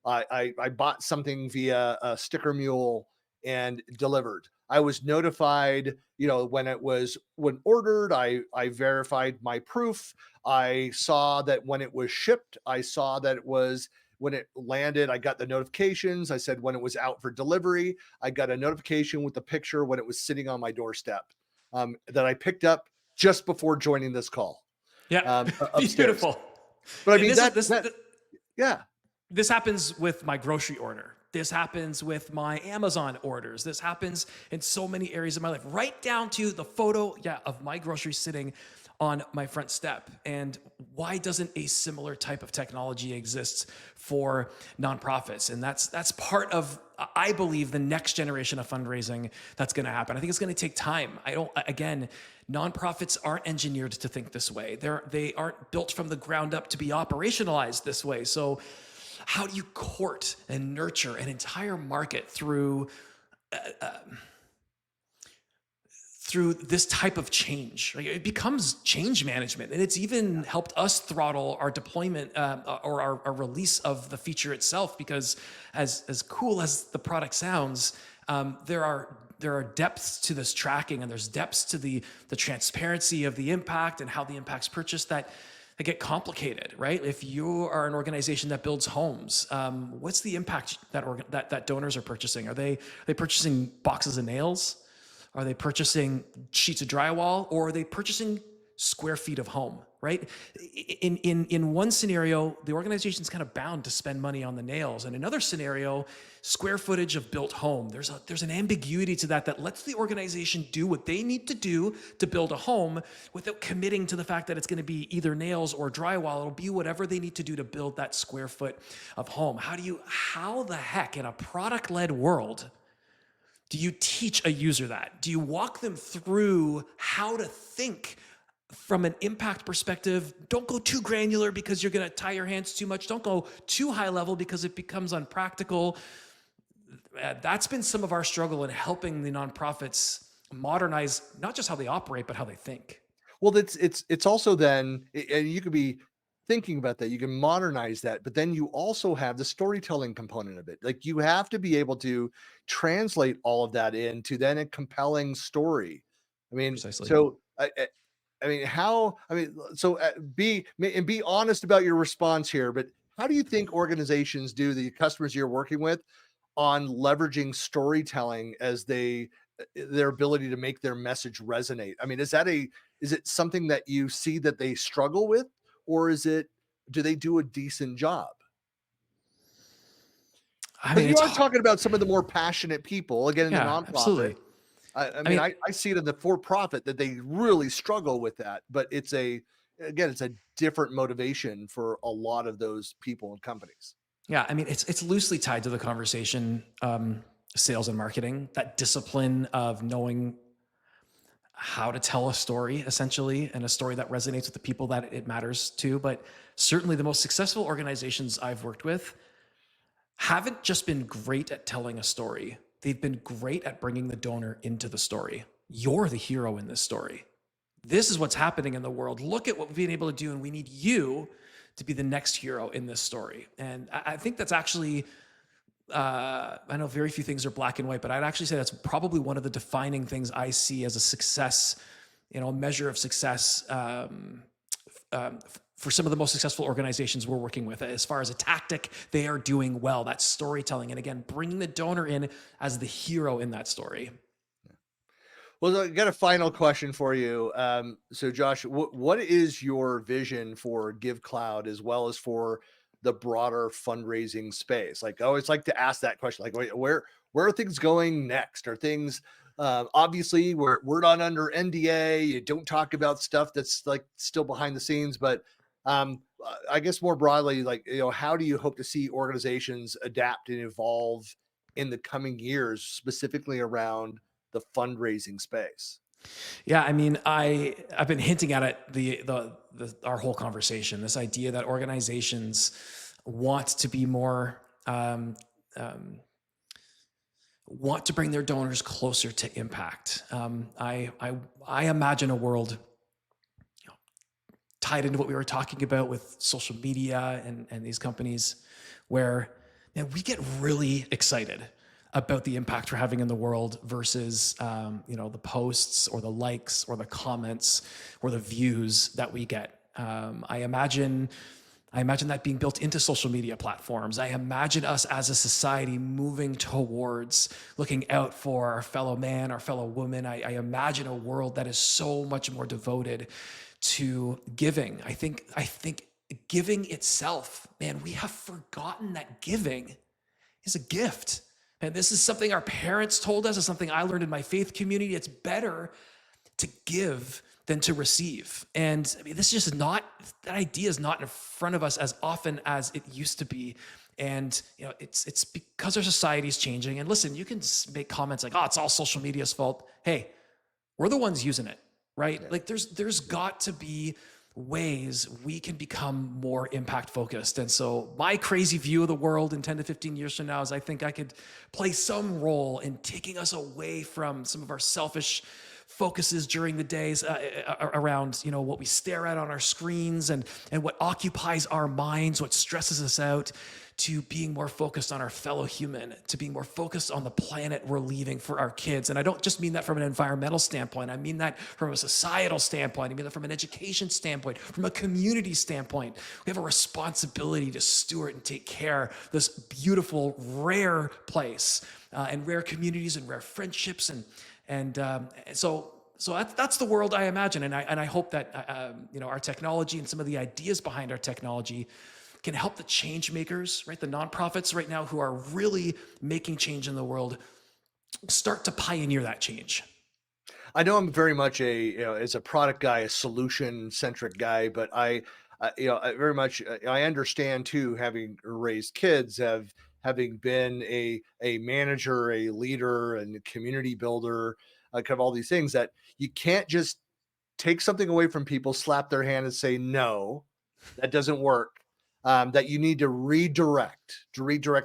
I bought something via a sticker mule and delivered. I was notified, when ordered, I verified my proof. I saw that when it was shipped, I saw that it was, when it landed, I got the notifications. I said when it was out for delivery, I got a notification with the picture when it was sitting on my doorstep, that I picked up just before joining this call, Yeah, upstairs. beautiful. But I And mean, yeah, this happens with my grocery order. This happens with my Amazon orders. This happens in so many areas of my life, right down to the photo, of my groceries sitting on my front step. And why doesn't a similar type of technology exist for nonprofits? And that's part of, I believe, the next generation of fundraising that's going to happen. I think it's going to take time. Nonprofits aren't engineered to think this way. They aren't built from the ground up to be operationalized this way. So how do you court and nurture an entire market through through this type of change. Like, it becomes change management, and it's even helped us throttle our deployment or our release of the feature itself, because as cool as the product sounds, there are depths to this tracking, and there's depths to the transparency of the impact and how the impact's purchased that get complicated, right? If you are an organization that builds homes, what's the impact that donors are purchasing? Are they purchasing boxes of nails? Are they purchasing sheets of drywall, or are they purchasing square feet of home, right? In one scenario, the organization's kind of bound to spend money on the nails. In another scenario, square footage of built home. There's an ambiguity to that lets the organization do what they need to do to build a home without committing to the fact that it's going to be either nails or drywall. It'll be whatever they need to do to build that square foot of home. How the heck in a product-led world do you teach a user that? Do you walk them through how to think from an impact perspective? Don't go too granular because you're going to tie your hands too much. Don't go too high level because it becomes unpractical. That's been some of our struggle in helping the nonprofits modernize not just how they operate, but how they think. Well, it's also then, and you could be thinking about that. You can modernize that, but then you also have the storytelling component of it. Like, you have to be able to translate all of that into then a compelling story. I mean, Precisely. so I mean, how? I mean, so be honest about your response here. But how do you think organizations do, the customers you're working with, on leveraging storytelling as their ability to make their message resonate? I mean, is it something that you see that they struggle with, or do they do a decent job? I Because mean, you it's are hard. talking about some of the more passionate people, again, in the Yeah, nonprofit. absolutely. I I mean, mean, I see it in the for-profit that they really struggle with that, but it's a different motivation for a lot of those people and companies. yeah, I mean, it's loosely tied to the conversation, sales and marketing, that discipline of knowing how to tell a story, essentially, and a story that resonates with the people that it matters to. But certainly the most successful organizations I've worked with haven't just been great at telling a story. They've been great at bringing the donor into the story. You're the hero in this story. This is what's happening in the world. Look at what we've been able to do, and we need you to be the next hero in this story. And I think that's actually, I know very few things are black and white, but I'd actually say that's probably one of the defining things I see as a success, a measure of success for some of the most successful organizations we're working with. As far as a tactic, they are doing well. That's storytelling. And again, bringing the donor in as the hero in that story. Well, I got a final question for you. So Josh, what is your vision for Givecloud, as well as for the broader fundraising space? Like, I always like to ask that question, like, where are things going next? Are things, obviously we're not under NDA. You don't talk about stuff that's like still behind the scenes, but I guess more broadly, like, how do you hope to see organizations adapt and evolve in the coming years, specifically around the fundraising space? Yeah, I mean, I've been hinting at it our whole conversation. This idea that organizations want to be more want to bring their donors closer to impact. I imagine a world tied into what we were talking about with social media and these companies, where we get really excited about the impact we're having in the world versus the posts or the likes or the comments or the views that we get. I imagine that being built into social media platforms. I imagine us as a society moving towards looking out for our fellow man, our fellow woman. I imagine a world that is so much more devoted to giving. I think giving itself, man, we have forgotten that giving is a gift. And this is something our parents told us. It's something I learned in my faith community. It's better to give than to receive. And I mean, this is just not, that idea is not in front of us as often as it used to be. And it's because our society is changing. And listen, you can make comments like, "Oh, it's all social media's fault." Hey, we're the ones using it, right? Yeah. Like there's got to be ways we can become more impact focused. And so my crazy view of the world in 10 to 15 years from now is I think I could play some role in taking us away from some of our selfish focuses during the days around, what we stare at on our screens and what occupies our minds, what stresses us out, to being more focused on our fellow human, to being more focused on the planet we're leaving for our kids. And I don't just mean that from an environmental standpoint. I mean that from a societal standpoint. I mean that from an education standpoint, from a community standpoint. We have a responsibility to steward and take care of this beautiful, rare place, and rare communities and rare friendships. So that's the world I imagine. And I hope that, our technology and some of the ideas behind our technology can help the change makers, right? The nonprofits right now who are really making change in the world start to pioneer that change. I know I'm very much as a product guy, a solution centric guy, but I very much, I understand too, having raised kids, having been a manager, a leader, and a community builder, kind of all these things, that you can't just take something away from people, slap their hand and say, no, that doesn't work. That you need to redirect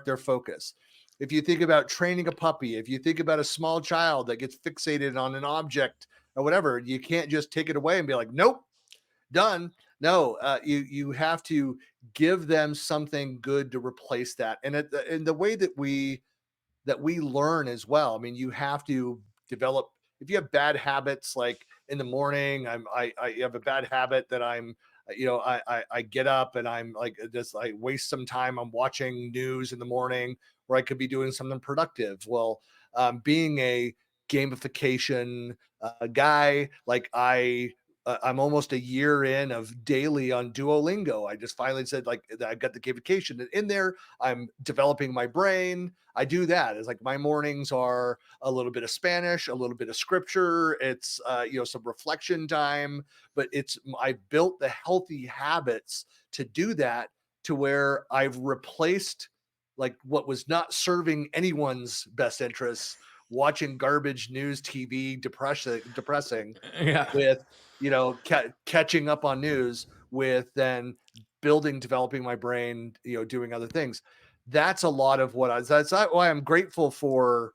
their focus. If you think about training a puppy, if you think about a small child that gets fixated on an object or whatever, you can't just take it away and be like, nope, done. No, you have to give them something good to replace that. And in the way that we learn as well. I mean, you have to develop. If you have bad habits, like in the morning, I have a bad habit that I get up and I'm like, I waste some time. I'm watching news in the morning where I could be doing something productive. Well, being a gamification guy, like I'm almost a year in of daily on Duolingo. I just finally said, like, I've got the gamification in there. I'm developing my brain. I do that. It's like my mornings are a little bit of Spanish, a little bit of scripture. It's some reflection time, but I built the healthy habits to do that, to where I've replaced like what was not serving anyone's best interests, watching garbage news TV, depressing, Yeah. with catching up on news, with then developing my brain, doing other things. That's a lot of that's why I'm grateful for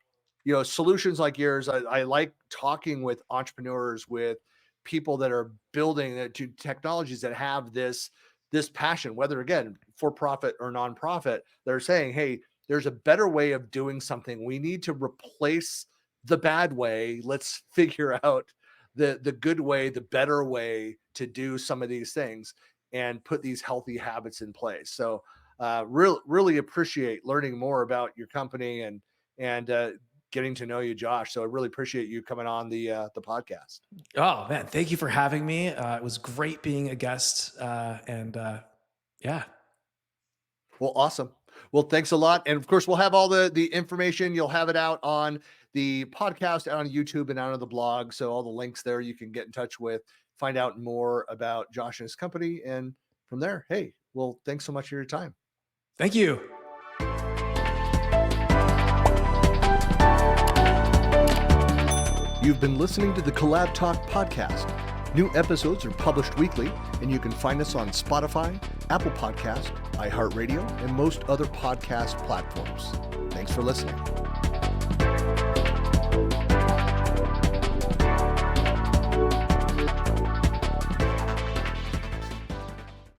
solutions like yours. I like talking with entrepreneurs, with people that are building to technologies that have this passion, whether again for profit or nonprofit. They're saying, hey, there's a better way of doing something. We need to replace the bad way. Let's figure out the good way, the better way to do some of these things and put these healthy habits in place. So really appreciate learning more about your company and getting to know you, Josh. So I really appreciate you coming on the podcast. Oh man, thank you for having me. It was great being a guest. Yeah. Well, awesome. Well, thanks a lot. And of course, we'll have all the information. You'll have it out on the podcast, out on YouTube, and out on the blog. So all the links there you can get in touch with, find out more about Josh and his company. And from there, hey, well, thanks so much for your time. Thank you. You've been listening to the CollabTalk Podcast. New episodes are published weekly, and you can find us on Spotify, Apple Podcast, iHeartRadio, and most other podcast platforms. Thanks for listening.